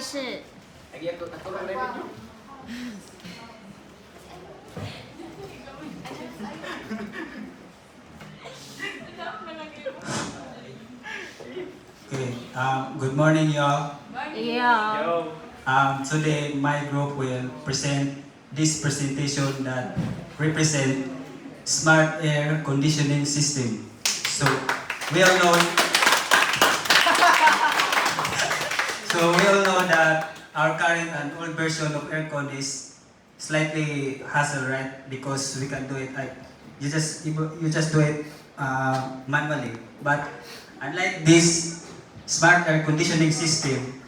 是 Okay, good morning, y'all. Yeah. Today, my group will present this presentation that represent smart air conditioning system. So, we all know. We all know that our current and old version of aircon is slightly hassle, right? Because we can do it like you just do it manually. But unlike this smart air conditioning system,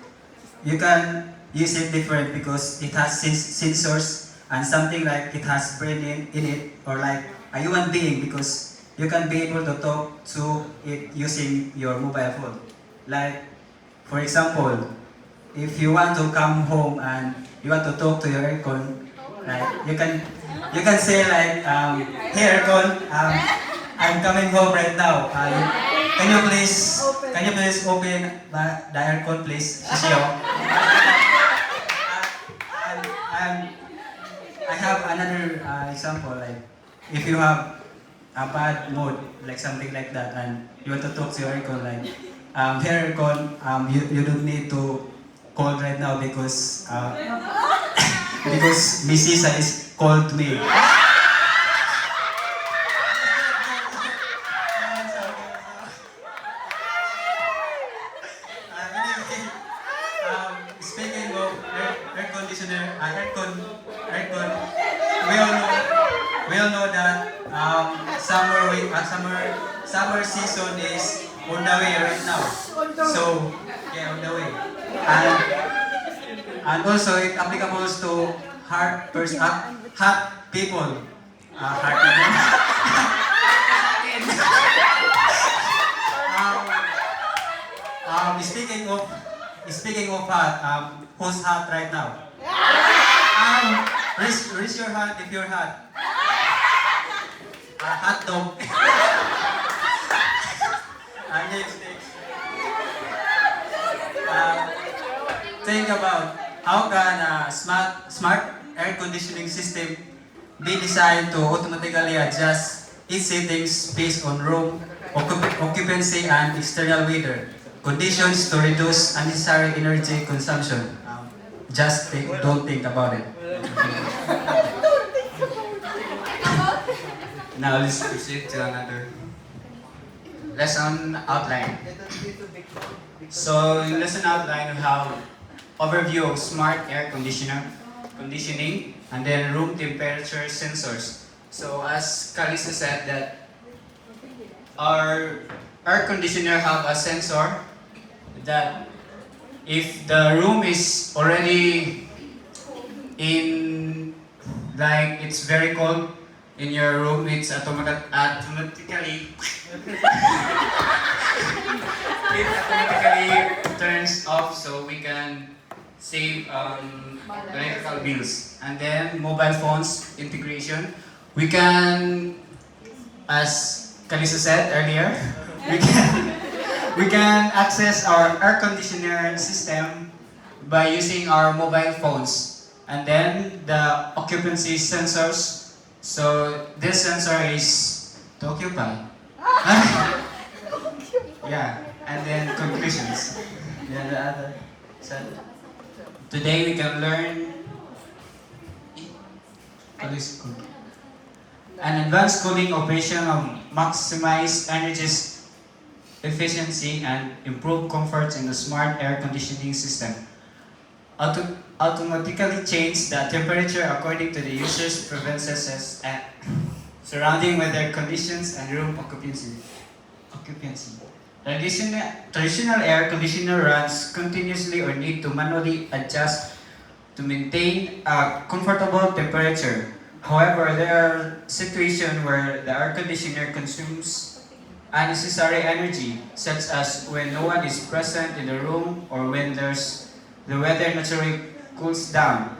you can use it different because it has sensors and something like it has brain in it, or like a human being, because you can be able to talk to it using your mobile phone. Like, for example, if you want to come home and you want to talk to your aircon, like you can say like, hey aircon, I'm coming home right now. Can you please open the aircon, please, Shishio? And I have another example, like if you have a bad mood, like something like that, and you want to talk to your aircon, like, hey aircon, you don't need to call right now because because Miss Isa is called me. Anyway, speaking of air conditioner, aircon, we all know that summer season is on the way right now. So yeah, on the way, and also it applicable to hot people, hot people. Speaking of hot, who's hot right now? Raise your hand if you're hot. Hot dog. Next. Think about how can a smart air conditioning system be designed to automatically adjust its settings based on room occupancy and external weather conditions to reduce unnecessary energy consumption. Don't think about it. Now let's proceed to another lesson outline. So in lesson outline we have overview of smart air conditioning, and then room temperature sensors. So as Kalisa said that our air conditioner have a sensor that if the room is already in, like it's very cold in your room, it's automatically it automatically turns off, so we can save electrical bills. And then mobile phones integration, we can, as Kalisa said earlier, we can access our air conditioner system by using our mobile phones. And then the occupancy sensors. So this sensor is to occupy. Yeah, and then conclusions. Yeah, the other side. Today we can learn an advanced cooling operation of maximize energy efficiency and improve comfort in the smart air conditioning system. Automatically change the temperature according to the user's preferences and surrounding weather conditions and room occupancy. Traditional air conditioner runs continuously or need to manually adjust to maintain a comfortable temperature. However, there are situations where the air conditioner consumes unnecessary energy, such as when no one is present in the room or when the weather naturally cools down.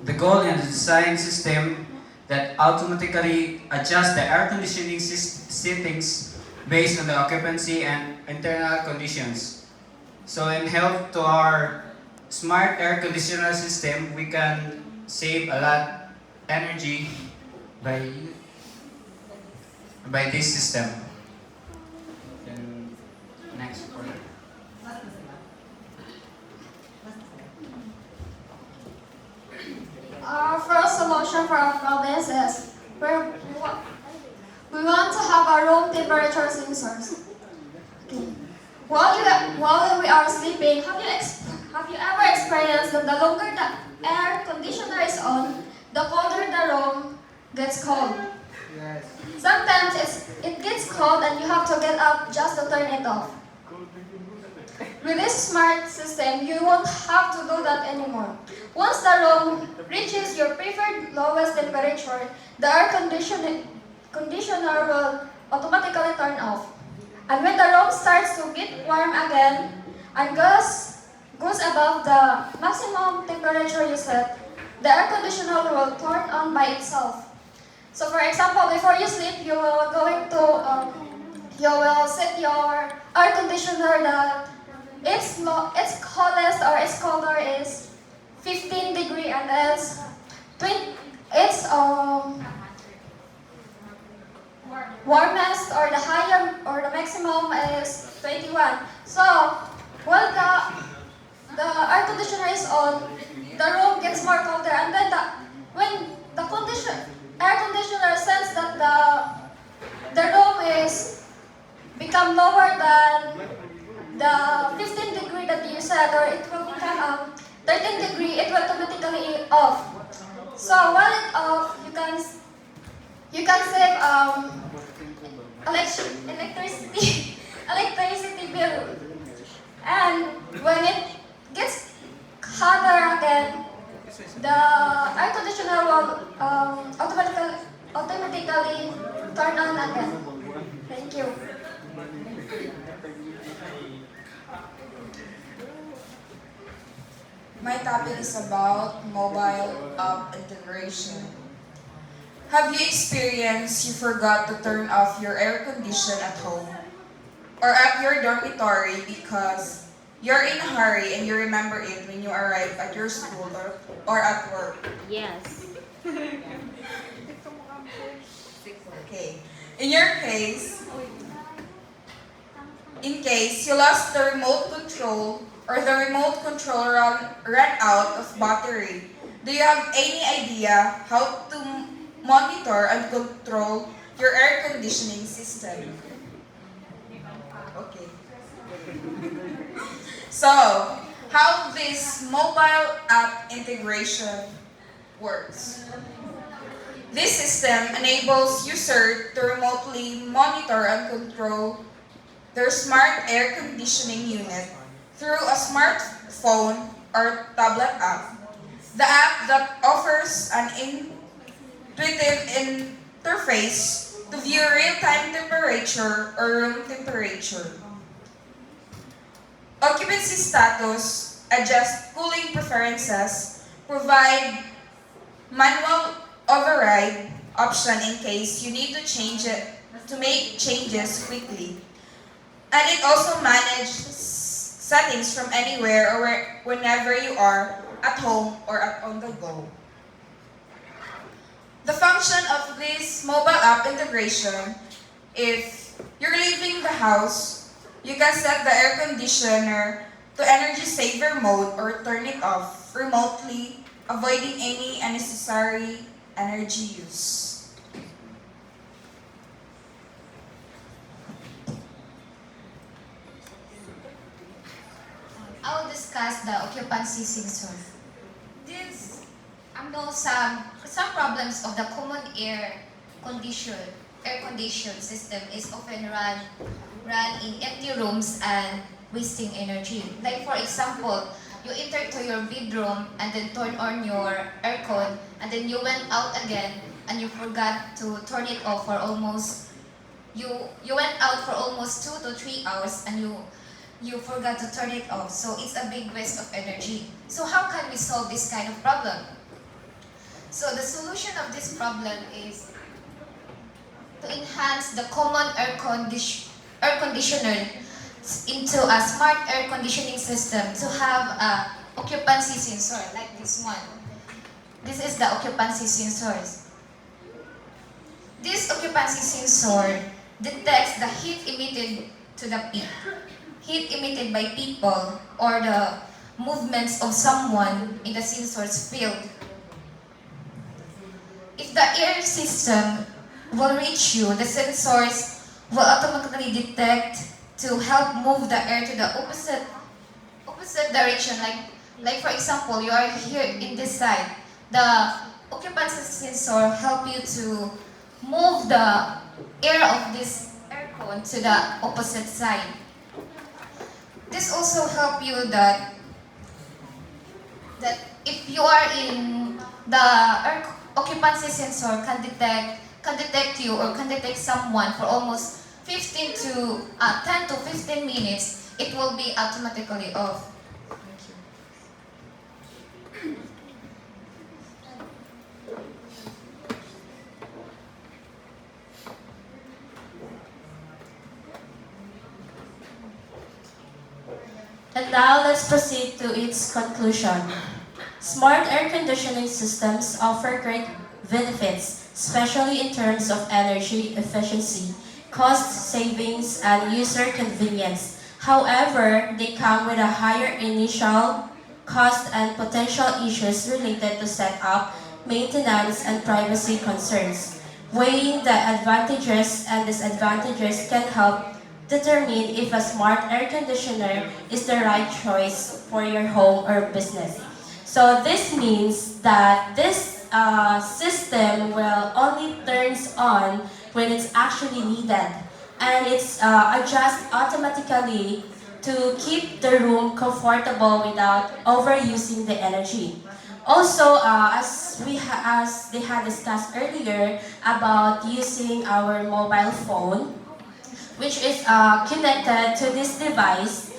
The goal in the design system that automatically adjusts the air conditioning settings based on the occupancy and internal conditions. So in help to our smart air conditioner system, we can save a lot energy by this system. Then next order. Our first solution for our problems is we want to have a room temperature sensors. Okay. While we are sleeping, have you ever experienced that the longer the air conditioner is on, the colder the room gets cold? Yes. Sometimes it gets cold and you have to get up just to turn it off. With this smart system, you won't have to do that anymore. Once the room reaches your preferred lowest temperature, the air conditioner will automatically turn off. And when the room starts to get warm again and goes above the maximum temperature you set, the air conditioner will turn on by itself. So for example, before you sleep, you will set your air conditioner that its coldest or its colder is 15 degree and its warmest or the higher or the maximum is 21. So while the air conditioner is on, the room gets more colder, and then when the air conditioner sense that the room is become lower than the 15 degree that you set, or it will become 13 degree, it will automatically off. So while it off, you can save electricity electricity bill. And when it gets hotter again, the air conditioner will automatically turn on again. Thank you. My topic is about mobile app integration. Have you experienced you forgot to turn off your air condition at home or at your dormitory because you're in a hurry and you remember it when you arrive at your school or at work? Yes. Okay. In case you lost the remote control or the remote control ran out of battery, do you have any idea how to monitor and control your air conditioning system? Okay. So, how this mobile app integration works. This system enables users to remotely monitor and control their smart air conditioning unit through a smartphone or tablet app. The app that offers an intuitive interface to view real-time temperature or room temperature, occupancy status, adjust cooling preferences, provide manual override option in case you need to make changes quickly. And it also manages settings from anywhere or whenever you are at home or on the go. The function of this mobile app integration, if you're leaving the house, you can set the air conditioner to energy saver mode or turn it off remotely, avoiding any unnecessary energy use. I will discuss the occupancy sensor. This some problems of the common air condition system is often run in empty rooms and wasting energy. Like for example, you enter to your bedroom and then turn on your aircon, and then you went out again and you forgot to turn it off for almost you went out for almost 2 to 3 hours and you forgot to turn it off. So it's a big waste of energy. So how can we solve this kind of problem? So the solution of this problem is to enhance the common air conditioner into a smart air conditioning system to have a occupancy sensor, like this one. This is the occupancy sensors. This occupancy sensor detects the heat emitted to the peak, heat emitted by people, or the movements of someone in the sensor's field. If the air system will reach you, the sensors will automatically detect to help move the air to the opposite direction. Like for example, you are here in this side. The occupancy sensor help you to move the air of this air cone to the opposite side. This also help you that if you are in the air occupancy sensor can detect you or can detect someone for almost 10 to 15 minutes, it will be automatically off. Thank you. And now let's proceed to its conclusion. Smart air conditioning systems offer great benefits, especially in terms of energy efficiency, cost savings, and user convenience. However, they come with a higher initial cost and potential issues related to setup, maintenance, and privacy concerns. Weighing the advantages and disadvantages can help determine if a smart air conditioner is the right choice for your home or business. So this means that this system will only turns on when it's actually needed, and it's adjust automatically to keep the room comfortable without overusing the energy. Also, as they had discussed earlier about using our mobile phone, which is connected to this device.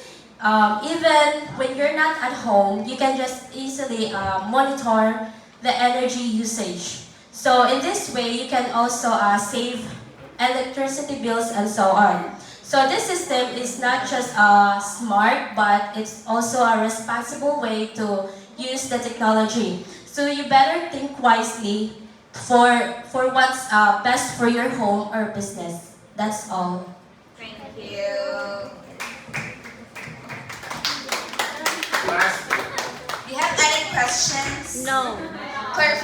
Even when you're not at home, you can just easily monitor the energy usage. So in this way, you can also save electricity bills and so on. So this system is not just smart, but it's also a responsible way to use the technology. So you better think wisely for what's best for your home or business. That's all. Thank you. Do you have any questions? No. Clarification?